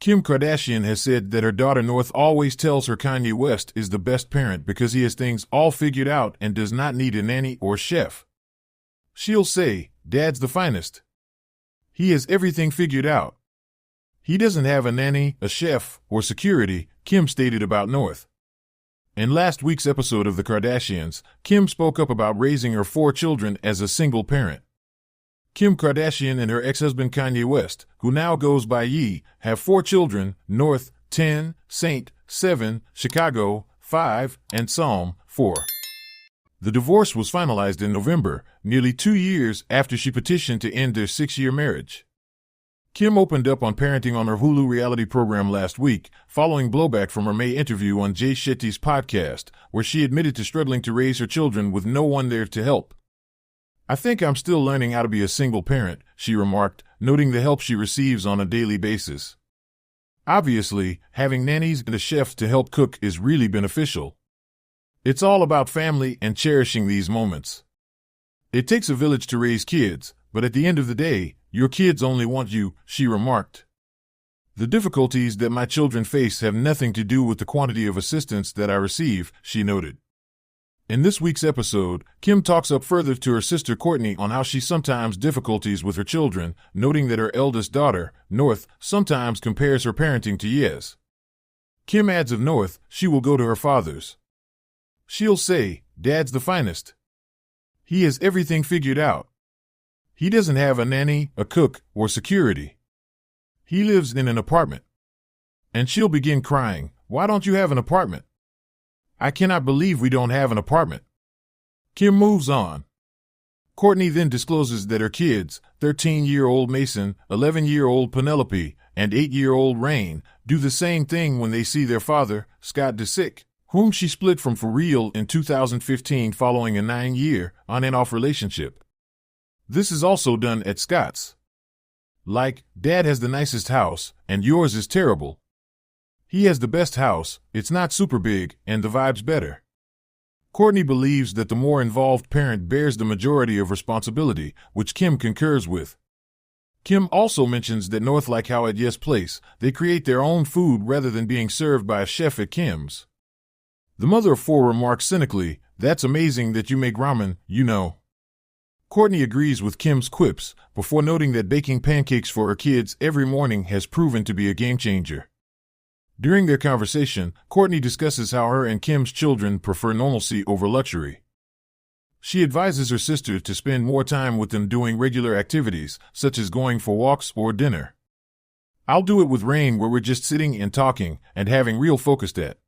Kim Kardashian has said that her daughter North always tells her Kanye West is the best parent because he has things all figured out and does not need a nanny or chef. She'll say, "Dad's the finest. He has everything figured out. He doesn't have a nanny, a chef, or security," Kim stated about North. In last week's episode of The Kardashians, Kim spoke up about raising her 4 children as a single parent. Kim Kardashian and her ex-husband Kanye West, who now goes by Ye, have 4 children: North, 10, Saint, 7, Chicago, 5, and Psalm, 4. The divorce was finalized in November, nearly 2 years after she petitioned to end their 6-year marriage. Kim opened up on parenting on her Hulu reality program last week, following blowback from her May interview on Jay Shetty's podcast, where she admitted to struggling to raise her children with no one there to help. "I think I'm still learning how to be a single parent," she remarked, noting the help she receives on a daily basis. Obviously, having nannies and a chef to help cook is really beneficial. "It's all about family and cherishing these moments. It takes a village to raise kids, but at the end of the day, your kids only want you," she remarked. "The difficulties that my children face have nothing to do with the quantity of assistance that I receive," she noted. In this week's episode, Kim talks up further to her sister Kourtney on how she sometimes difficulties with her children, noting that her eldest daughter, North, sometimes compares her parenting to Ye's. Kim adds of North, she will go to her father's. She'll say, "Dad's the finest. He has everything figured out. He doesn't have a nanny, a cook, or security. He lives in an apartment." And she'll begin crying, "Why don't you have an apartment? I cannot believe we don't have an apartment." Kim moves on. Kourtney then discloses that her kids, 13-year-old Mason, 11-year-old Penelope, and 8-year-old Rain, do the same thing when they see their father, Scott Disick, whom she split from for real in 2015 following a 9-year on-and-off relationship. This is also done at Scott's. Like, "Dad has the nicest house, and yours is terrible. He has the best house, it's not super big, and the vibe's better." Kourtney believes that the more involved parent bears the majority of responsibility, which Kim concurs with. Kim also mentions that North like how at Yes Place, they create their own food rather than being served by a chef at Kim's. The mother of 4 remarks cynically, "That's amazing that you make ramen, you know." Kourtney agrees with Kim's quips, before noting that baking pancakes for her kids every morning has proven to be a game changer. During their conversation, Kourtney discusses how her and Kim's children prefer normalcy over luxury. She advises her sister to spend more time with them doing regular activities, such as going for walks or dinner. "I'll do it with Rain where we're just sitting and talking and having real focused at."